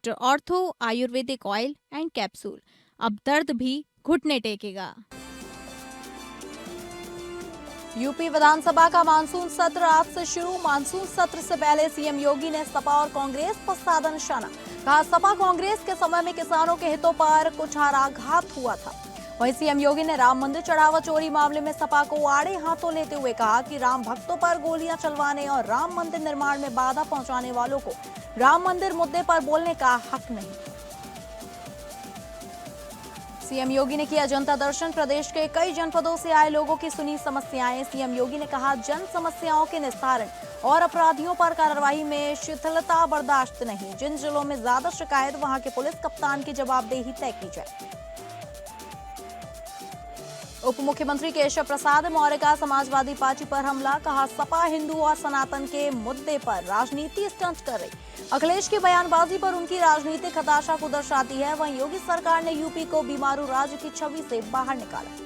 Doctor ortho Ayurvedic oil and capsule, अब दर्द भी घुटने टेकेगा। यूपी विधानसभा का मानसून सत्र आज से शुरू। मानसून सत्र से पहले सीएम योगी ने सपा और कांग्रेस पर साधा निशाना। कहा, सपा कांग्रेस के समय में किसानों के हितों पर कुठाराघात हुआ था। वहीं सीएम योगी ने राम मंदिर चढ़ावा चोरी मामले में सपा को आड़े हाथों लेते हुए कहा कि राम भक्तों पर गोलियां चलवाने और राम मंदिर निर्माण में बाधा पहुंचाने वालों को राम मंदिर मुद्दे पर बोलने का हक नहीं। सीएम योगी ने किया जनता दर्शन। प्रदेश के कई जनपदों से आए लोगों की सुनी समस्याएं। सीएम योगी ने कहा, जन समस्याओं के निस्तारण और अपराधियों पर कार्रवाई में शिथिलता बर्दाश्त नहीं। जिन जिलों में ज्यादा शिकायत, वहां के पुलिस कप्तान की जवाबदेही तय की जाए। उप मुख्यमंत्री केशव प्रसाद मौर्य का समाजवादी पार्टी पर हमला। कहा, सपा हिंदू और सनातन के मुद्दे पर राजनीति स्टंट कर रही। अखिलेश की बयानबाजी पर उनकी राजनीतिक हताशा को दर्शाती है। वहीं योगी सरकार ने यूपी को बीमारू राज्य की छवि से बाहर निकाला।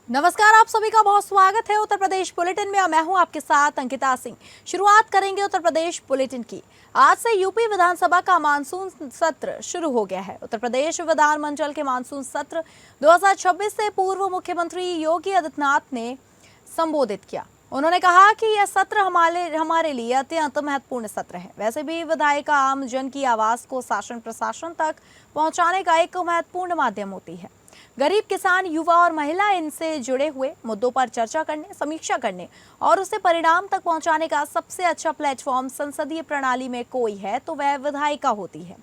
नमस्कार, आप सभी का बहुत स्वागत है उत्तर प्रदेश बुलेटिन में। मैं हूं आपके साथ अंकिता सिंह। शुरुआत करेंगे उत्तर प्रदेश बुलेटिन की। आज से यूपी विधानसभा का मानसून सत्र शुरू हो गया है। उत्तर प्रदेश विधानमंडल के मानसून सत्र 2026 से पूर्व मुख्यमंत्री योगी आदित्यनाथ ने संबोधित किया। उन्होंने कहा कि यह सत्र हमारे लिए अत्यंत महत्वपूर्ण सत्र है। वैसे भी विधायिका आम जन की आवाज को शासन प्रशासन तक पहुंचाने का एक महत्वपूर्ण माध्यम होती है। गरीब, किसान, युवा और महिला इनसे जुड़े हुए मुद्दों पर चर्चा करने, समीक्षा करने और उसे परिणाम तक पहुंचाने का सबसे अच्छा प्लेटफॉर्म संसदीय प्रणाली में कोई है तो वह विधायिका होती है।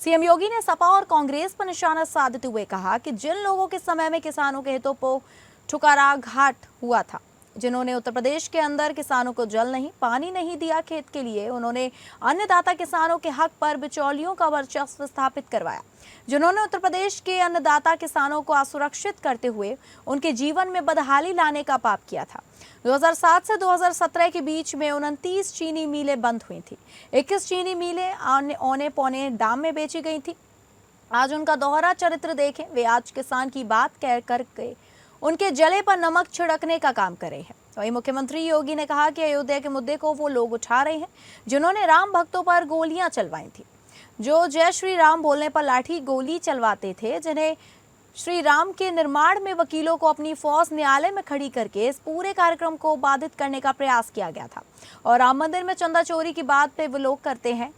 सीएम योगी ने सपा और कांग्रेस पर निशाना साधते हुए कहा कि जिन लोगों के समय में किसानों के हितों को ठुकराघात हुआ था, जिन्होंने उत्तर प्रदेश के अंदर किसानों को जल नहीं, पानी नहीं दिया खेत के लिए, उन्होंने अन्नदाता किसानों के हक पर बिचौलियों का वर्चस्व स्थापित करवाया, जिन्होंने उत्तर प्रदेश के अन्नदाता किसानों को असुरक्षित करते हुए उनके जीवन में बदहाली लाने का पाप किया था। 2007 से 2017 के बीच में 29 चीनी मिलें बंद हुई थी। 21 चीनी मिलें औने पौने दाम में बेची गई थी। आज उनका दोहरा चरित्र देखें। वे आज किसान की बात कह करके उनके जले पर नमक छिड़कने का काम कर रहे हैं। वहीं मुख्यमंत्री योगी ने कहा कि अयोध्या के मुद्दे को वो लोग उठा रहे हैं जिन्होंने राम भक्तों पर गोलियां चलवाई थी, जो जय श्री राम बोलने पर लाठी गोली चलवाते थे, जिन्हें श्री राम के निर्माण में वकीलों को अपनी फौज न्यायालय में खड़ी करके इस पूरे कार्यक्रम को बाधित करने का प्रयास किया गया था। और राम मंदिर में चंदा चोरी की बात पे वो लोग करते हैं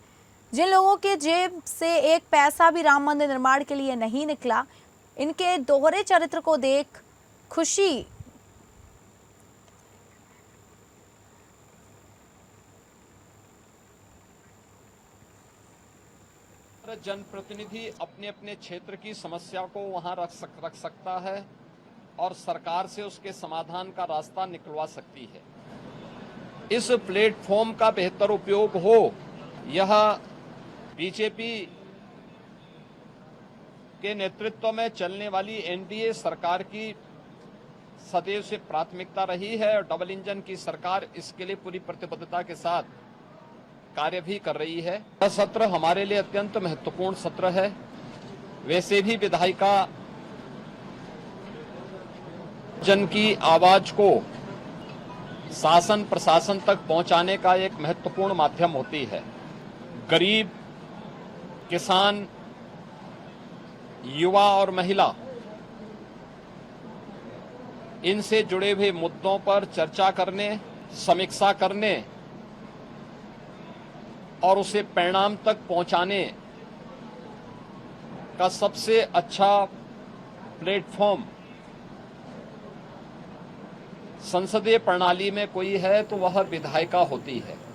जिन लोगों के जेब से एक पैसा भी राम मंदिर निर्माण के लिए नहीं निकला। इनके दोहरे चरित्र को देख खुशी जनप्रतिनिधि अपने अपने क्षेत्र की समस्या को वहां रख सकता है और सरकार से उसके समाधान का रास्ता निकलवा सकती है। इस प्लेटफॉर्म का बेहतर उपयोग हो, यह बीजेपी के नेतृत्व में चलने वाली एनडीए सरकार की सदैव से प्राथमिकता रही है और डबल इंजन की सरकार इसके लिए पूरी प्रतिबद्धता के साथ कार्य भी कर रही है। यह सत्र हमारे लिए अत्यंत महत्वपूर्ण सत्र है। वैसे भी विधायिका जन की आवाज को शासन प्रशासन तक पहुंचाने का एक महत्वपूर्ण माध्यम होती है। गरीब, किसान, युवा और महिला, इनसे जुड़े हुए मुद्दों पर चर्चा करने, समीक्षा करने और उसे परिणाम तक पहुंचाने का सबसे अच्छा प्लेटफॉर्म संसदीय प्रणाली में कोई है तो वह विधायिका होती है।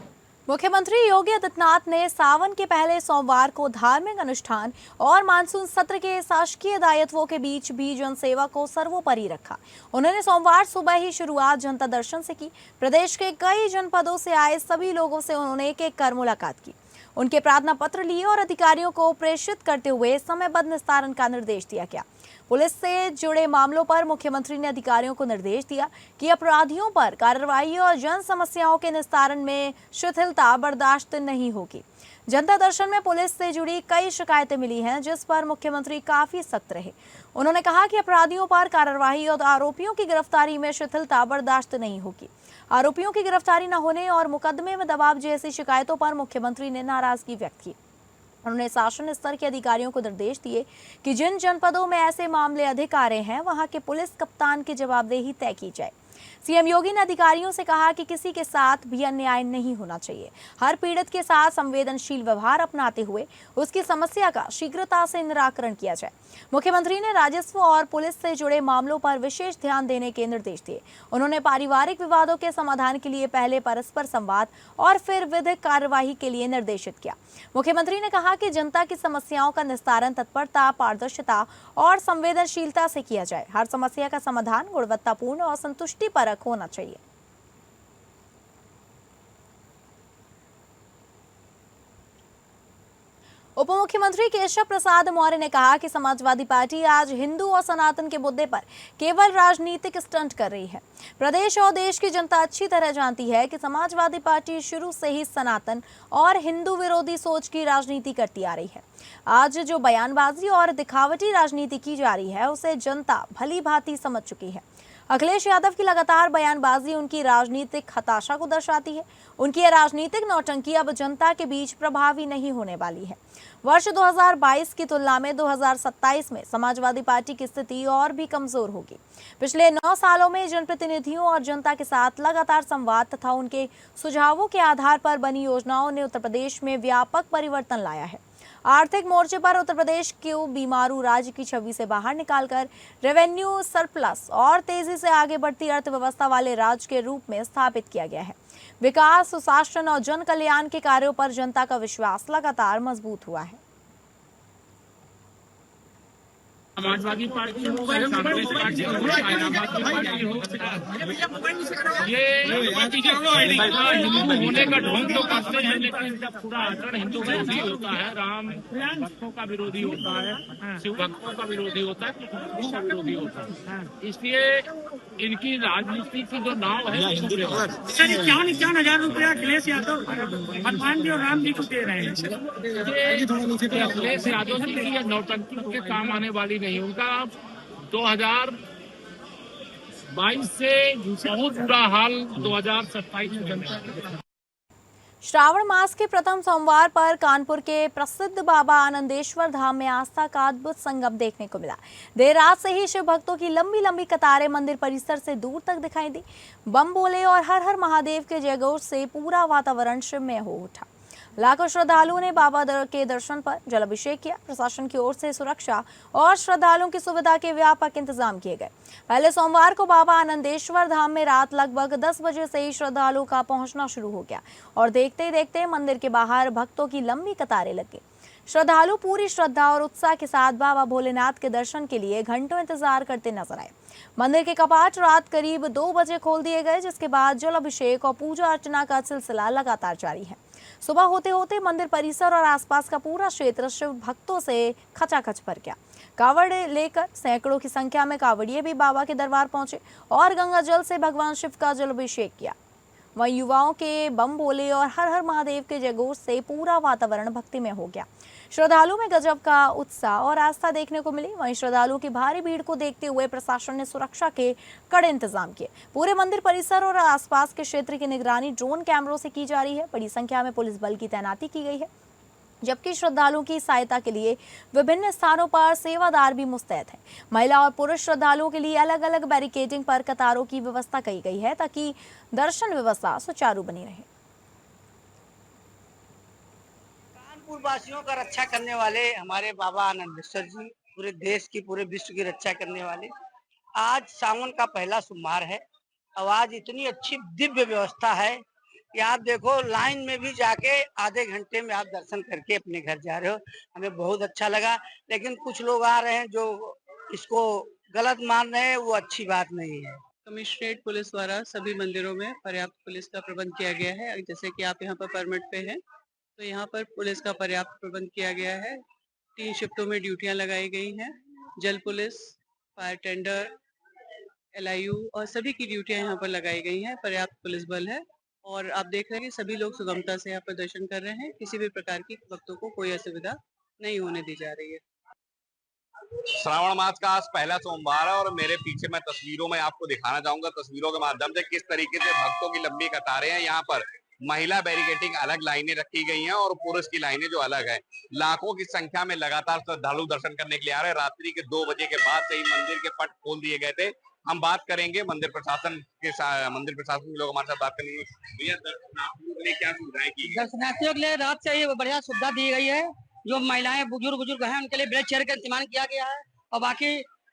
मुख्यमंत्री योगी आदित्यनाथ ने सावन के पहले सोमवार को धार्मिक अनुष्ठान और मानसून सत्र के शासकीय दायित्वों के बीच भी जनसेवा को सर्वोपरि रखा। उन्होंने सोमवार सुबह ही शुरुआत जनता दर्शन से की। प्रदेश के कई जनपदों से आए सभी लोगों से उन्होंने एक एक कर मुलाकात की, उनके प्रार्थना पत्र लिए और अधिकारियों को प्रेषित करते हुए समयबद्ध निस्तारण का निर्देश दिया गया। पुलिस से जुड़े मामलों पर मुख्यमंत्री ने अधिकारियों को निर्देश दिया कि अपराधियों पर कार्रवाई और जन समस्याओं के निस्तारण में शिथिलता बर्दाश्त नहीं होगी। जनता दर्शन में पुलिस से जुड़ी कई शिकायतें मिली हैं, जिस पर मुख्यमंत्री काफी सख्त रहे। उन्होंने कहा कि अपराधियों पर कार्रवाई और आरोपियों की गिरफ्तारी में शिथिलता बर्दाश्त नहीं होगी। आरोपियों की गिरफ्तारी न होने और मुकदमे में दबाव जैसी शिकायतों पर मुख्यमंत्री ने नाराजगी व्यक्त की। उन्होंने शासन स्तर के अधिकारियों को निर्देश दिए कि जिन जनपदों में ऐसे मामले अधिक आ रहे हैं वहां के पुलिस कप्तान की जवाबदेही तय की जाए। सीएम योगी ने अधिकारियों से कहा कि किसी के साथ भी अन्याय नहीं होना चाहिए। हर पीड़ित के साथ संवेदनशील व्यवहार अपनाते हुए उसकी समस्या का शीघ्रता से निराकरण किया जाए। मुख्यमंत्री ने राजस्व और पुलिस से जुड़े मामलों पर विशेष ध्यान देने के निर्देश दिए। उन्होंने पारिवारिक विवादों के समाधान के लिए पहले परस्पर संवाद और फिर विधिक कार्यवाही के लिए निर्देशित किया। मुख्यमंत्री ने कहा कि जनता की समस्याओं का निस्तारण तत्परता, पारदर्शिता और संवेदनशीलता से किया जाए। हर समस्या का समाधान गुणवत्तापूर्ण और संतुष्टिपरक होना चाहिए। उप मुख्यमंत्री केशव प्रसाद मौर्य ने कहा कि समाजवादी पार्टी आज हिंदू और सनातन के मुद्दे पर केवल राजनीतिक स्टंट कर रही है। प्रदेश और देश की जनता अच्छी तरह जानती है कि समाजवादी पार्टी शुरू से ही सनातन और हिंदू विरोधी सोच की राजनीति करती आ रही है। आज जो बयानबाजी और दिखावटी राजनीति की जा रही है उसे जनता भली भांति समझ चुकी है। अखिलेश यादव की लगातार बयानबाजी उनकी राजनीतिक हताशा को दर्शाती है। उनकी यह राजनीतिक नौटंकी अब जनता के बीच प्रभावी नहीं होने वाली है। वर्ष 2022 की तुलना में 2027 में समाजवादी पार्टी की स्थिति और भी कमजोर होगी। पिछले 9 सालों में जनप्रतिनिधियों और जनता के साथ लगातार संवाद तथा उनके सुझावों के आधार पर बनी योजनाओं ने उत्तर प्रदेश में व्यापक परिवर्तन लाया है। आर्थिक मोर्चे पर उत्तर प्रदेश को बीमारू राज्य की छवि से बाहर निकालकर रेवेन्यू सरप्लस और तेजी से आगे बढ़ती अर्थव्यवस्था वाले राज्य के रूप में स्थापित किया गया है। विकास, सुशासन और जन कल्याण के कार्यों पर जनता का विश्वास लगातार मजबूत हुआ है। समाजवादी पार्टी हो, कांग्रेस पार्टी हो, आबादी पार्टी हो, ये हिंदू होने का ढोंग तो करते हैं, लेकिन जब पूरा आचरण हिंदू विरोधी होता है, राम भक्तों का विरोधी होता है, शिव भक्तों का विरोधी होता है, हिंदू का विरोधी होता है। इसलिए इनकी राजनीति की जो नाव है, 51,000 रुपया अखिलेश यादव हनुमान जी और राम जी को दे रहे हैं। अखिलेश यादव जी की नौटंकी के काम आने वाली नहीं। उनका 2022 से बहुत बुरा हाल 2027 में जनता। श्रावण मास के प्रथम सोमवार पर कानपुर के प्रसिद्ध बाबा आनंदेश्वर धाम में आस्था का अद्भुत संगम देखने को मिला। देर रात से ही शिव भक्तों की लंबी लंबी कतारें मंदिर परिसर से दूर तक दिखाई दी। बम बोले और हर हर महादेव के जयघोष से पूरा वातावरण शिवमय हो उठा। लाखों श्रद्धालुओं ने बाबा के दर्शन पर जलाभिषेक किया। प्रशासन की ओर से सुरक्षा और श्रद्धालुओं की सुविधा के व्यापक इंतजाम किए गए। पहले सोमवार को बाबा आनंदेश्वर धाम में रात लगभग 10 बजे से ही श्रद्धालुओं का पहुंचना शुरू हो गया और देखते ही देखते मंदिर के बाहर भक्तों की लंबी कतारें लग गई। श्रद्धालु पूरी श्रद्धा और उत्साह के साथ बाबा भोलेनाथ के दर्शन के लिए घंटों इंतजार करते नजर आए। मंदिर के कपाट रात करीब 2 बजे खोल दिए गए, जिसके बाद जलाभिषेक और पूजा अर्चना का सिलसिला लगातार जारी है। सुबह होते होते मंदिर परिसर और आसपास का पूरा क्षेत्र शिव भक्तों से खचाखच भर गया। कावड़ लेकर सैकड़ों की संख्या में कावड़िए भी बाबा के दरबार पहुंचे और गंगा जल से भगवान शिव का जलाभिषेक किया। वहीं युवाओं के बम बोले और हर हर महादेव के जयघोष से पूरा वातावरण भक्तिमय हो गया। श्रद्धालुओं में गजब का उत्साह और आस्था देखने को मिली। वहीं श्रद्धालुओं की भारी भीड़ को देखते हुए प्रशासन ने सुरक्षा के कड़े इंतजाम किए। पूरे मंदिर परिसर और आसपास के क्षेत्र की निगरानी ड्रोन कैमरों से की जा रही है। बड़ी संख्या में पुलिस बल की तैनाती की गई है, जबकि श्रद्धालुओं की सहायता के लिए विभिन्न स्थानों पर सेवादार भी मुस्तैद हैं। महिला और पुरुष श्रद्धालुओं के लिए अलग अलग बैरिकेडिंग पर कतारों की व्यवस्था की गई है ताकि दर्शन व्यवस्था सुचारू बनी रहे। कानपुर वासियों का रक्षा करने वाले हमारे बाबा आनंदेश्वर जी पूरे देश की, पूरे विश्व की रक्षा करने वाले। आज सावन का पहला सोमवार है और आज इतनी अच्छी दिव्य व्यवस्था है कि आप देखो लाइन में भी जाके आधे घंटे में आप दर्शन करके अपने घर जा रहे हो। हमें बहुत अच्छा लगा, लेकिन कुछ लोग आ रहे हैं जो इसको गलत मान रहे हैं, वो अच्छी बात नहीं है। कमिश्नरेट पुलिस द्वारा सभी मंदिरों में पर्याप्त पुलिस का प्रबंध किया गया है। जैसे कि आप यहाँ पर परमिट पे हैं, तो यहाँ पर पुलिस का पर्याप्त प्रबंध किया गया है। 3 शिफ्टों में ड्यूटियां लगाई गई हैं। जल पुलिस, फायर टेंडर, LIU और सभी की ड्यूटियां यहाँ पर लगाई गई हैं। पर्याप्त पुलिस बल है और आप देख रहे हैं कि सभी लोग सुगमता से यहाँ पर दर्शन कर रहे हैं। किसी भी प्रकार की भक्तों को कोई असुविधा नहीं होने दी जा रही है। श्रावण मास का आज पहला सोमवार है और मेरे पीछे मैं तस्वीरों में आपको दिखाना चाहूंगा, तस्वीरों के माध्यम से किस तरीके से भक्तों की लंबी कतारें हैं। यहाँ पर महिला बैरिकेटिंग अलग लाइनें रखी गई हैं और पुरुष की लाइनें जो अलग है। लाखों की संख्या में लगातार श्रद्धालु दर्शन करने के लिए आ रहे हैं। रात्रि के 2 बजे के बाद से ही मंदिर के पट खोल दिए गए थे। हम बात करेंगे मंदिर प्रशासन के लोग हमारे साथ बात करेंगे। भैया, दर्शनार्थियों के लिए क्या सुविधाएं की गई? दर्शनार्थियों के लिए रात से ही बढ़िया सुविधा दी गई है। जो महिलाएं बुजुर्ग हैं उनके लिए ब्लड चेयर का इस्तेमाल किया गया है और बाकी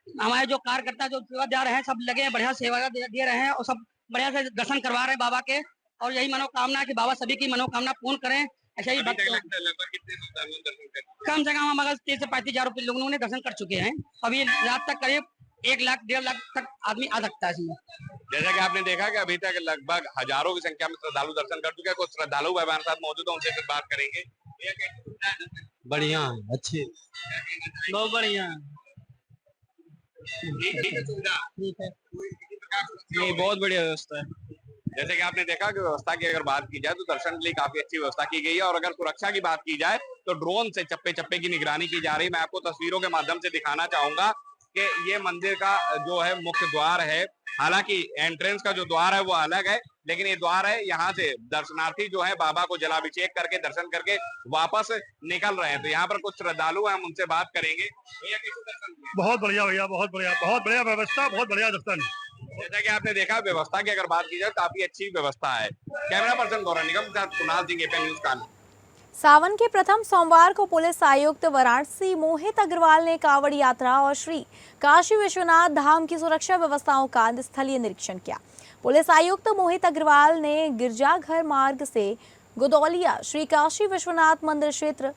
हमारे जो कार्यकर्ता जो सेवादार हैं सब लगे हैं, बढ़िया सेवा दे रहे हैं और सब बढ़िया से दर्शन करवा रहे हैं बाबा के। और यही मनोकामना है कि बाबा सभी की मनोकामना पूर्ण करें। ऐसा ही भक्त लगभग कितने श्रद्धालुओं ने दर्शन कर? कम से कम हम अगर 30 से 35 हजार रुपये लोगों ने दर्शन कर चुके हैं। अभी रात तक करीब 1 लाख 1.5 लाख तक आदमी आ सकता है इसमें। जैसा कि आपने देखा कि अभी तक लगभग हजारों की संख्या में श्रद्धालु दर्शन कर चुके हैं। कुछ श्रद्धालु भाई हमारे साथ मौजूद है, उनसे फिर बात करेंगे। बढ़िया है, अच्छी, बहुत बढ़िया है। ठीक है। नहीं, बहुत बढ़िया व्यवस्था है। जैसे कि आपने देखा कि व्यवस्था की अगर बात की जाए तो दर्शन के लिए काफी अच्छी व्यवस्था की गई है और अगर सुरक्षा की बात की जाए तो ड्रोन से चप्पे चप्पे की निगरानी की जा रही है। मैं आपको तस्वीरों के माध्यम से दिखाना चाहूंगा कि ये मंदिर का जो है मुख्य द्वार है। हालांकि एंट्रेंस का जो द्वार है वो अलग है, लेकिन ये द्वार है, यहाँ से दर्शनार्थी जो है बाबा को जलाभिषेक करके दर्शन करके वापस निकल रहे हैं। तो यहाँ पर कुछ श्रद्धालु हैं, हम उनसे बात करेंगे। भैया, कैसे दर्शन किए? बहुत बढ़िया भैया, बहुत बढ़िया व्यवस्था, बहुत बढ़िया दर्शन। जैसा कि आपने देखा व्यवस्था की अगर बात की जाए काफी अच्छी व्यवस्था है। कैमरा पर्सन गौरव निगम के साथ कुणाल सिंह, एपीएन न्यूज कानपुर। सावन के प्रथम सोमवार को पुलिस आयुक्त वाराणसी मोहित अग्रवाल ने कांवड़ यात्रा और श्री काशी विश्वनाथ धाम की सुरक्षा व्यवस्थाओं का स्थलीय निरीक्षण किया। पुलिस आयुक्त मोहित अग्रवाल ने गिरजाघर मार्ग से गोदौलिया श्री काशी विश्वनाथ मंदिर क्षेत्र,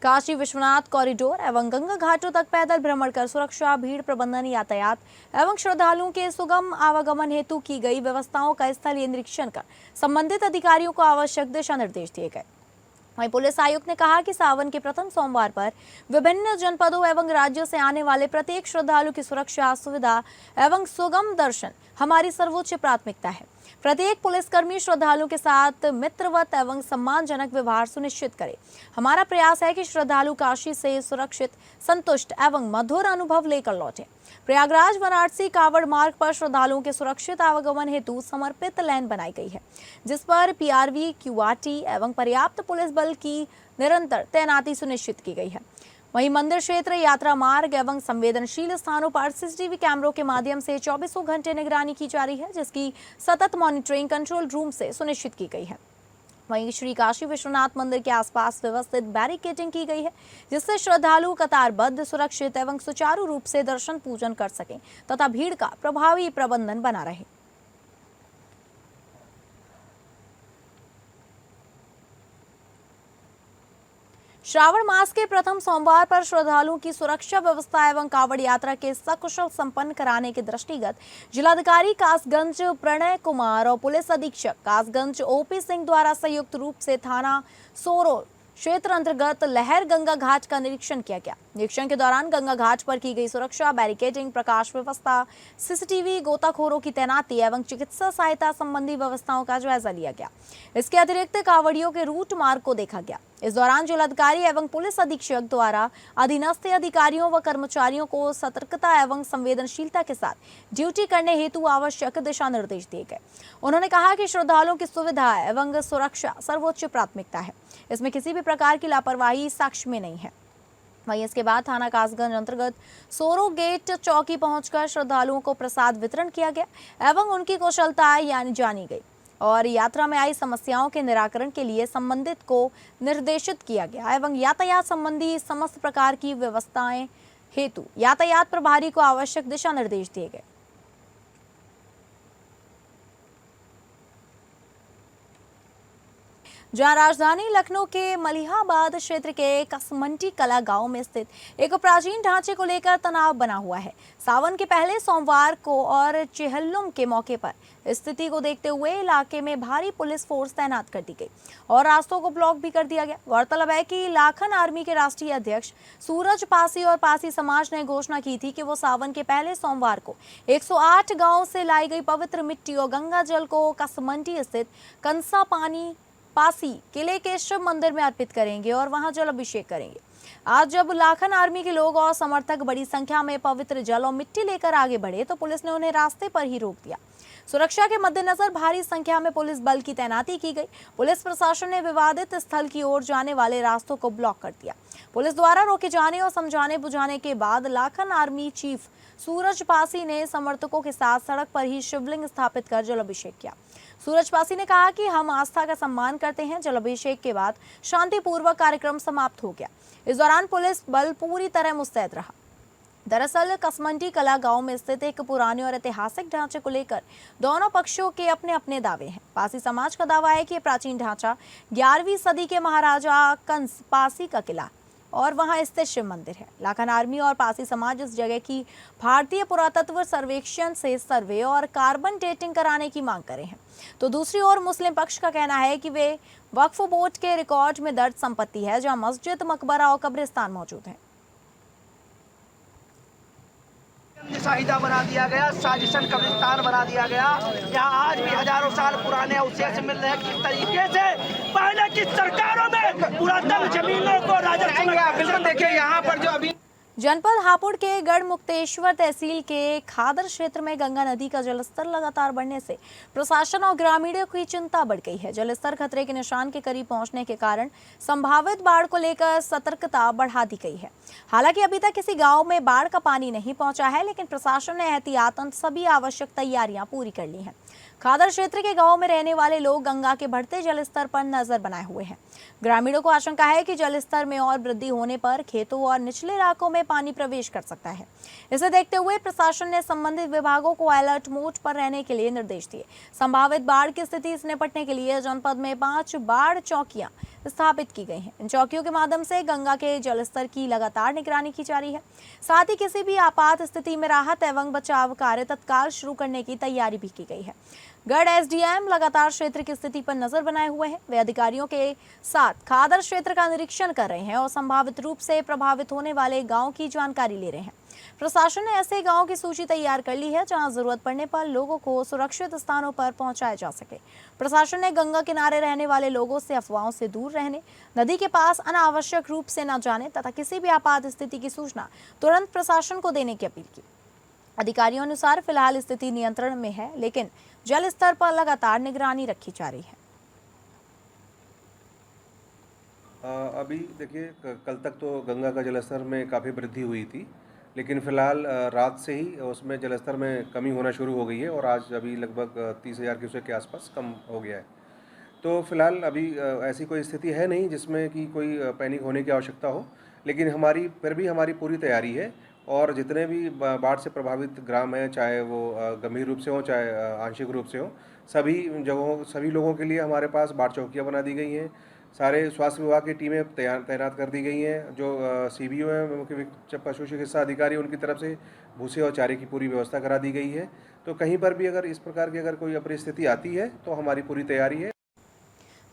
काशी विश्वनाथ कॉरिडोर एवं गंगा घाटों तक पैदल भ्रमण कर सुरक्षा, भीड़ प्रबंधन, यातायात एवं श्रद्धालुओं के सुगम आवागमन हेतु की गई व्यवस्थाओं का स्थलीय निरीक्षण कर संबंधित अधिकारियों को आवश्यक दिशा निर्देश दिए गए। वहीं पुलिस आयुक्त ने कहा कि सावन के प्रथम सोमवार पर विभिन्न जनपदों एवं राज्यों से आने वाले प्रत्येक श्रद्धालु की सुरक्षा, सुविधा एवं सुगम दर्शन हमारी सर्वोच्च प्राथमिकता है। प्रत्येक पुलिसकर्मी श्रद्धालुओं के साथ मित्रवत एवं सम्मानजनक व्यवहार सुनिश्चित करे। हमारा प्रयास है कि श्रद्धालु काशी से सुरक्षित, संतुष्ट एवं मधुर अनुभव लेकर लौटे। प्रयागराज वाराणसी कांवड़ मार्ग पर श्रद्धालुओं के सुरक्षित आवागमन हेतु समर्पित लेन बनाई गई है, जिस पर पीआरवी, क्यूआरटी एवं पर्याप्त पुलिस बल की निरंतर तैनाती सुनिश्चित की गई है। वहीं मंदिर क्षेत्र, यात्रा मार्ग एवं संवेदनशील स्थानों पर सीसीटीवी कैमरों के माध्यम से 24 घंटे निगरानी की जा रही है, जिसकी सतत मॉनिटरिंग कंट्रोल रूम से सुनिश्चित की गई है। वहीं श्री काशी विश्वनाथ मंदिर के आसपास व्यवस्थित बैरिकेडिंग की गई है, जिससे श्रद्धालु कतारबद्ध, सुरक्षित एवं सुचारू रूप से दर्शन पूजन कर सकें तथा भीड़ का प्रभावी प्रबंधन बना रहे। श्रावण मास के प्रथम सोमवार पर श्रद्धालुओं की सुरक्षा व्यवस्था एवं कांवड़ यात्रा के सकुशल संपन्न कराने के दृष्टिगत जिलाधिकारी कासगंज प्रणय कुमार और पुलिस अधीक्षक कासगंज ओपी सिंह द्वारा संयुक्त रूप से थाना सोरो क्षेत्र अंतर्गत लहर गंगा घाट का निरीक्षण किया गया। निरीक्षण के दौरान गंगा घाट पर की गई सुरक्षा, बैरिकेडिंग, प्रकाश व्यवस्था, सीसीटीवी, गोताखोरों की तैनाती एवं चिकित्सा सहायता संबंधी व्यवस्थाओं का जायजा लिया गया। इसके अतिरिक्त कांवड़ियों के रूट मार्ग को देखा गया। इस दौरान जिलाधिकारी एवं पुलिस अधीक्षक द्वारा अधीनस्थ अधिकारियों व कर्मचारियों को सतर्कता एवं संवेदनशीलता के साथ ड्यूटी करने हेतु आवश्यक दिशा निर्देश दिए गए। उन्होंने कहा कि श्रद्धालुओं की सुविधा एवं सुरक्षा सर्वोच्च प्राथमिकता है, इसमें किसी भी प्रकार की लापरवाही साक्ष्य में नहीं है। वहीं इसके बाद थाना कासगंज अंतर्गत सोरो गेट चौकी पहुंचकर श्रद्धालुओं को प्रसाद वितरण किया गया एवं उनकी कुशलता जानी गई और यात्रा में आई समस्याओं के निराकरण के लिए संबंधित को निर्देशित किया गया एवं यातायात संबंधी समस्त प्रकार की व्यवस्थाएं हेतु यातायात प्रभारी को आवश्यक दिशा निर्देश दिए गए। जहां राजधानी लखनऊ के मलिहाबाद क्षेत्र के कसमंटी कला गांव में स्थित एक प्राचीन ढांचे को लेकर तनाव बना हुआ है। सावन के पहले सोमवार को और चेहल्लुम के मौके पर स्थिति को देखते हुए इलाके में भारी पुलिस फोर्स तैनात कर दी गई और रास्तों को ब्लॉक भी कर दिया गया। गौरतलब है कि लाखन आर्मी के राष्ट्रीय अध्यक्ष सूरज पासी और पासी समाज ने घोषणा की थी कि वो सावन के पहले सोमवार को 108 गाँव से लाई गई पवित्र मिट्टी और गंगा जल को कसमंटी स्थित कंसा पानी पासी किले के शिव मंदिर में अर्पित करेंगे और वहां जल अभिषेक करेंगे। आज जब लाखन आर्मी के लोग और समर्थक बड़ी संख्या में पवित्र जल और मिट्टी लेकर आगे बढ़े तो पुलिस ने उन्हें रास्ते पर ही रोक दिया। सुरक्षा के मद्देनजर भारी संख्या में पुलिस बल की तैनाती की गई। पुलिस प्रशासन ने विवादित स्थल की ओर जाने वाले रास्तों को ब्लॉक कर दिया। पुलिस द्वारा रोके जाने और समझाने बुझाने के बाद लाखन आर्मी चीफ सूरज पासी ने समर्थकों के साथ सड़क पर ही शिवलिंग स्थापित कर जलाभिषेक किया। सूरज पासी ने कहा कि हम आस्था का सम्मान करते हैं। जलाभिषेक के बाद शांतिपूर्वक कार्यक्रम समाप्त हो गया। इस दौरान पुलिस बल पूरी तरह मुस्तैद रहा। दरअसल कसमंडी कला गांव में स्थित एक पुराने और ऐतिहासिक ढांचे को लेकर दोनों पक्षों के अपने अपने दावे हैं। पासी समाज का दावा है कि यह प्राचीन ढांचा 11वीं सदी के महाराजा कंस पासी का किला और वहां स्थित शिव मंदिर है। लाखन आर्मी और पासी समाज इस जगह की भारतीय पुरातत्व सर्वेक्षण से सर्वे और कार्बन डेटिंग कराने की मांग करे हैं। तो दूसरी ओर मुस्लिम पक्ष का कहना है कि वे वक्फ बोर्ड के रिकॉर्ड में दर्ज संपत्ति है जहां मस्जिद, मकबरा और कब्रिस्तान मौजूद है। शाहिदा बना दिया गया, साजिशन कब्रिस्तान बना दिया गया। यहाँ आज भी हजारों साल पुराने अवशेष मिल रहे हैं। किस तरीके से पहले की सरकारों में पुरातन जमीनों को राजस्व देखिए यहाँ पर जो अभी जनपद हापुड़ के गढ़मुक्तेश्वर तहसील के खादर क्षेत्र में गंगा नदी का जलस्तर लगातार बढ़ने से प्रशासन और ग्रामीणों की चिंता बढ़ गई है। जलस्तर खतरे के निशान के करीब पहुंचने के कारण संभावित बाढ़ को लेकर सतर्कता बढ़ा दी गई है। हालांकि अभी तक किसी गांव में बाढ़ का पानी नहीं पहुंचा है, लेकिन प्रशासन ने एहतियातन सभी आवश्यक तैयारियां पूरी कर ली हैं। खादर क्षेत्र के गांवों में रहने वाले लोग गंगा के बढ़ते जलस्तर पर नजर बनाए हुए हैं। ग्रामीणों को आशंका है कि जलस्तर में और वृद्धि होने पर खेतों और निचले इलाकों में पानी प्रवेश कर सकता है। इसे देखते हुए प्रशासन ने संबंधित विभागों को अलर्ट मोड पर रहने के लिए निर्देश दिए। संभावित बाढ़ की स्थिति से निपटने के लिए जनपद में 5 बाढ़ चौकियां स्थापित की गई हैं। इन चौकियों के माध्यम से गंगा के जलस्तर की लगातार निगरानी की जा रही है। साथ ही किसी भी आपात स्थिति में राहत एवं बचाव कार्य तत्काल शुरू करने की तैयारी भी की गई है। गढ़ एसडीएम लगातार क्षेत्र की स्थिति पर नजर बनाए हुए हैं। वे अधिकारियों के साथ खादर क्षेत्र का निरीक्षण कर रहे हैं और संभावित रूप से प्रभावित होने वाले गांव की जानकारी ले रहे हैं। प्रशासन ने ऐसे गांव की सूची तैयार कर ली है जहां जरूरत पड़ने पर लोगों को सुरक्षित स्थानों पर पहुंचाया जा सके। प्रशासन ने गंगा किनारे रहने वाले लोगों से अफवाहों से दूर रहने, नदी के पास अनावश्यक रूप से न जाने तथा किसी भी आपात स्थिति की सूचना तुरंत प्रशासन को देने की अपील की। अधिकारियों अनुसार फिलहाल स्थिति नियंत्रण में है, लेकिन जल स्तर पर लगातार निगरानी रखी जा रही है। अभी देखिए कल तक तो गंगा का जलस्तर में काफ़ी वृद्धि हुई थी, लेकिन फ़िलहाल रात से ही उसमें जलस्तर में कमी होना शुरू हो गई है और आज अभी लगभग 30,000 क्यूसेक के आसपास कम हो गया है। तो फ़िलहाल अभी ऐसी कोई स्थिति है नहीं जिसमें कि कोई पैनिक होने की आवश्यकता हो, लेकिन फिर भी हमारी पूरी तैयारी है और जितने भी बाढ़ से प्रभावित ग्राम हैं, चाहे वो गंभीर रूप से हो चाहे आंशिक रूप से हो, सभी लोगों के लिए हमारे पास बाढ़ चौकियाँ बना दी गई हैं। सारे स्वास्थ्य विभाग की टीमें तैनात कर दी गई हैं। जो सीबीओ हैं, मुख्य पशु चिकित्सा अधिकारी, उनकी तरफ से भूसे और चारे की पूरी व्यवस्था करा दी गई है। तो कहीं पर भी अगर इस प्रकार की कोई अपरिस्थिति आती है तो हमारी पूरी तैयारी है।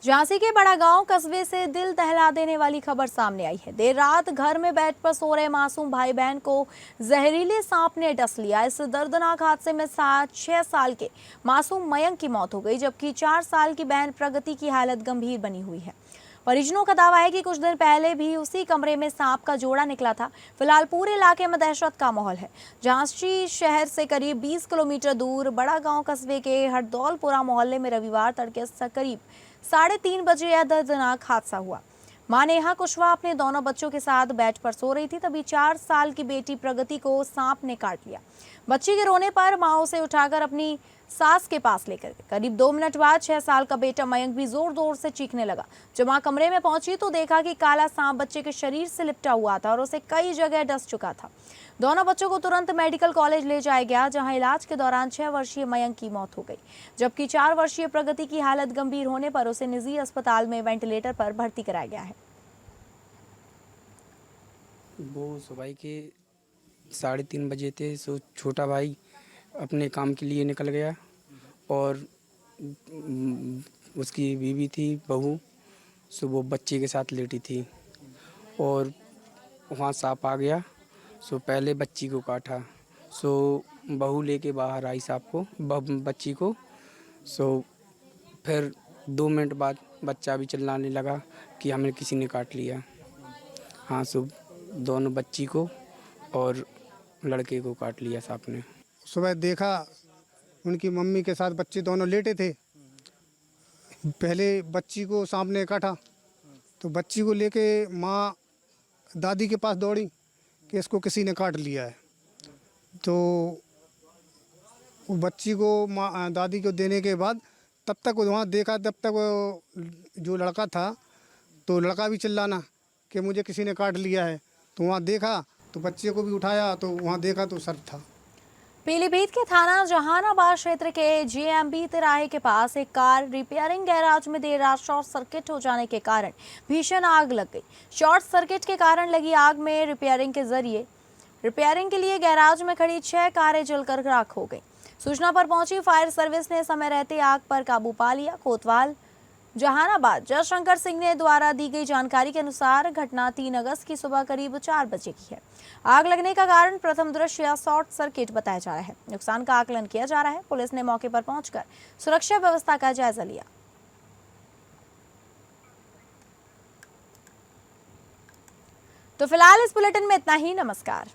झांसी के बड़ा गांव कस्बे से दिल दहला देने वाली खबर सामने आई है। देर रात घर में बेड पर सो रहे मासूम भाई बहन को जहरीले सांप ने डस लिया। इस दर्दनाक हादसे में 6 साल के मासूम मयंक की मौत हो गई, जबकि 4 साल की बहन प्रगति की हालत गंभीर बनी हुई है। परिजनों का दावा है कि कुछ दिन पहले भी उसी कमरे में सांप का जोड़ा निकला था। फिलहाल पूरे इलाके में दहशत का माहौल है। झांसी शहर से करीब 20 किलोमीटर दूर बड़ा गांव कस्बे के हरदौलपुरा मोहल्ले में रविवार तड़के करीब 3:30 बजे यह दर्दनाक हादसा हुआ। मां नेहा कुशवाहा अपने दोनों बच्चों के साथ बेड पर सो रही थी, तभी 4 साल की बेटी प्रगति को सांप ने काट लिया। बच्ची के रोने पर मां उसे उठाकर अपनी सास के पास लेकर गए। करीब 2 मिनट बाद 6 साल का बेटा मयंक भी जोर जोर से चीखने लगा। जब मां कमरे में पहुंची तो देखा कि काला सांप बच्चे के शरीर से लिपटा हुआ था और उसे कई जगह डस चुका था। दोनों बच्चों को तुरंत मेडिकल कॉलेज ले जाया गया, जहां इलाज के दौरान 6 वर्षीय मयंक की मौत हो गई, जबकि 4 वर्षीय प्रगति की हालत गंभीर होने पर उसे निजी अस्पताल में वेंटिलेटर पर भर्ती कराया गया है। वो सुबह के 3:30 बजे थे। सो छोटा भाई अपने काम के लिए निकल गया और उसकी बीवी थी, बहू, सो वो बच्चे के साथ लेटी थी और वहाँ सांप आ गया। सो पहले बच्ची को काटा। सो बहू लेके बाहर आई सांप को, बच्ची को। सो फिर 2 मिनट बाद बच्चा भी चिल्लाने लगा कि हमें किसी ने काट लिया। हाँ, सो दोनों बच्ची को और लड़के को काट लिया सांप ने। सुबह देखा उनकी मम्मी के साथ बच्चे दोनों लेटे थे। पहले बच्ची को सांप ने काटा तो बच्ची को लेके माँ दादी के पास दौड़ी कि इसको किसी ने काट लिया है। तो वो बच्ची को माँ दादी को देने के बाद तब तक वहाँ देखा, तब तक वो जो लड़का था तो लड़का भी चिल्लाना कि मुझे किसी ने काट लिया है। तो वहाँ देखा तो बच्चे को भी उठाया तो वहाँ देखा तो सर्प था। पीलीभीत के थाना जहानाबाद क्षेत्र के जीएमबी तिराहे के पास एक कार रिपेयरिंग गैराज में देर रात शॉर्ट सर्किट हो जाने के कारण भीषण आग लग गई। शॉर्ट सर्किट के कारण लगी आग में रिपेयरिंग के लिए गैराज में खड़ी 6 कारें जलकर राख हो गई। सूचना पर पहुंची फायर सर्विस ने समय रहते आग पर काबू पा लिया। कोतवाल जहानाबाद जयशंकर सिंह ने द्वारा दी गई जानकारी के अनुसार घटना 3 अगस्त की सुबह करीब 4 बजे की है। आग लगने का कारण प्रथम दृष्टया या शॉर्ट सर्किट बताया जा रहा है। नुकसान का आकलन किया जा रहा है। पुलिस ने मौके पर पहुंचकर सुरक्षा व्यवस्था का जायजा लिया। तो फिलहाल इस बुलेटिन में इतना ही। नमस्कार।